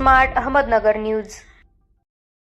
Smart Ahmednagar news.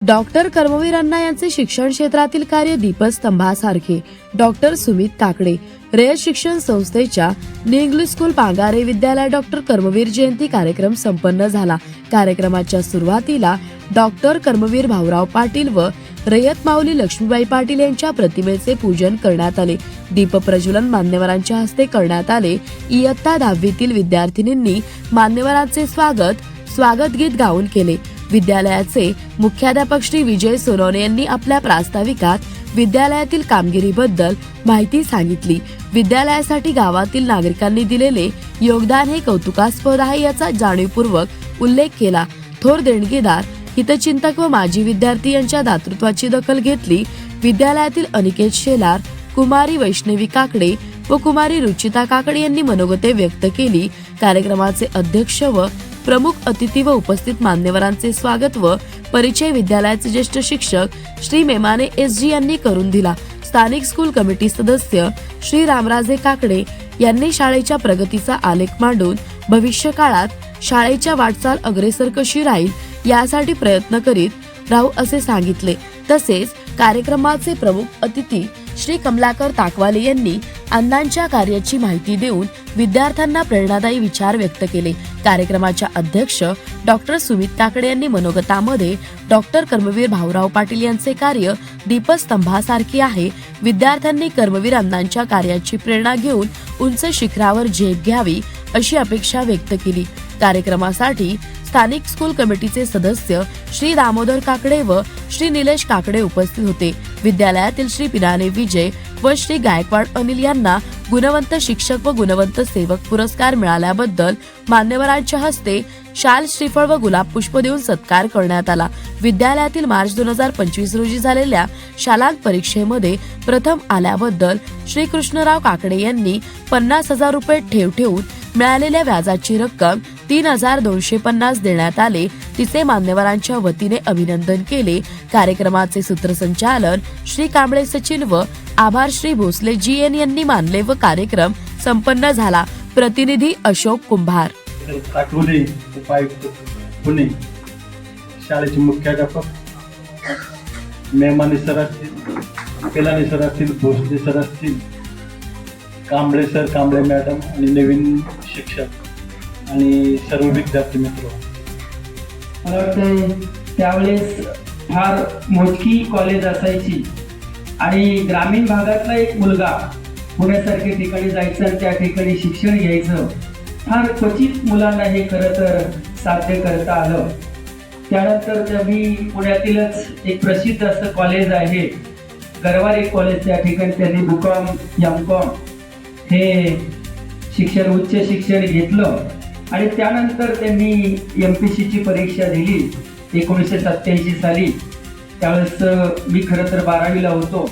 Doctor Karmaveer Anna यांचे शिक्षण क्षेत्रातील कार्य दीपस्तंभासारखे। डॉक्टर सुमित काकडे रयत शिक्षण संस्थेच्या न्यू इंग्लिश स्कूल पांगारे विद्यालय डॉक्टर कर्मवीर जयंती कार्यक्रम संपन्न झाला। कार्यक्रमाच्या सुरुवातीला डॉक्टर कर्मवीर भाऊराव पाटील व रयत माऊली लक्ष्मीबाई पाटील यांच्या प्रतिमेचे पूजन करण्यात आले। दीप प्रज्वलन मान्यवरांच्या हस्ते करण्यात आले। इयत्ता 10वीतील विद्यार्थिनींनी मान्यवरांचे स्वागत गीत गाऊन केले। विद्यालयाचे मुख्याध्यापक श्री विजय सोनवणे यांनी आपल्या प्रास्ताविकात विद्यालयातील कामगिरीबद्दल माहिती सांगितली। विद्यालयासाठी गावातील नागरिकांनी दिलेले योगदान हे कौतुकास्पद आहे याचा जाणीवपूर्वक उल्लेख केला। थोर देणगीदार, हितचिंतक व माजी विद्यार्थी यांच्या दातृत्वाची दखल घेतली। विद्यालयातील अनिकेत शेलार, कुमारी वैष्णवी काकडे व कुमारी रुचिता काकडे यांनी मनोगते व्यक्त केली। कार्यक्रमाचे अध्यक्ष व प्रमुख अतिथी व उपस्थित मान्यवरांचे स्वागत व परिचय विद्यालयाचे ज्येष्ठ शिक्षक श्री मेमाने SG यांनी करून दिला। स्थानिक स्कूल कमिटी सदस्य श्री रामराजे काकडे यांनी शाळेच्या प्रगतीचा आलेख मांडून भविष्य काळात शाळेच्या वाटचाल अग्रेसर कशी राहील यासाठी प्रयत्न करीत राहू असे सांगितले। तसेच कार्यक्रमाचे प्रमुख अतिथी श्री कमलाकर ताकवाले यांनी अण्णांच्या कार्याची माहिती देऊन विद्यार्थ्यांना प्रेरणादायी विचार व्यक्त केले। कार्यक्रमाच्या अध्यक्ष डॉक्टर सुमित काकडे यांनी मनोगतामध्ये डॉक्टर कर्मवीर भाऊराव पाटील यांचे कार्य दीपस्तंभासारखे आहे। विद्यार्थ्यांनी कर्मवीर अण्णांच्या कार्याची प्रेरणा घेऊन उंच शिखरावर झेप घ्यावी अशी अपेक्षा व्यक्त केली। कार्यक्रमासाठी स्थानिक स्कूल कमिटीचे सदस्य श्री दामोदर काकडे व श्री निलेश काकडे उपस्थित होते। विद्यालयातील श्री पिराने विजय व श्री गायकवाड अनिल यांना गुणवंत शिक्षक व गुणवंत सेवक पुरस्कार मिळाल्याबद्दल मान्यवरांच्या हस्ते शाल, श्रीफळ व गुलाब पुष्प देऊन सत्कार करण्यात आला। विद्यालयातील मार्च 2025 रोजी झालेल्या शालांत परीक्षेमध्ये प्रथम आल्याबद्दल श्री कृष्णराव काकडे यांनी 50,000 रुपये ठेव ठेवून मिळालेल्या व्याजाची रक्कम 3,250 देण्यात आले। तिचे मान्यवरांच्या वतीने अभिनंदन केले। कार्यक्रमाचे सूत्रसंचालन श्री कांबळे सचिन व आभार श्री भोसले GN यांनी मानले व कार्यक्रम संपन्न झाला। प्रतिनिधी अशोक कुंभार। काटोली उपायुक्त पुणे, शाळेचे मुख्याध्यापक मेमाने सर असतील, पेलाने सर असतील, भोसले सर असतील, कांबळे सर, कांबळे मॅडम आणि नवीन शिक्षक आणि सर्व विद्यार्थी मित्र। मला वाटतं त्यावेळेस फार मोजकी कॉलेज असायची आणि ग्रामीण भागातला एक मुलगा पुण्यासारख्या ठिकाणी जायचं आणि त्या ठिकाणी शिक्षण घ्यायचं फार क्वचित मुलांना हे खरं तर साध्य करता आलं। त्यानंतर त्यांनी पुण्यातीलच एक प्रसिद्ध असं कॉलेज आहे गरवारे कॉलेज, त्या ठिकाणी त्यांनी BCom MCom हे शिक्षण, उच्च शिक्षण घेतलं आणि त्यानंतर त्यांनी MPSC ची परीक्षा दिली 1987 साली। त्यावेळेस मी खरं तर 12वीला होतो।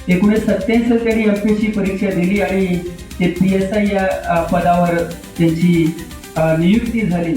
1987 साली त्यांनी MPSC परीक्षा दिली आणि ते PSI या पदावर त्यांची नियुक्ती झाली।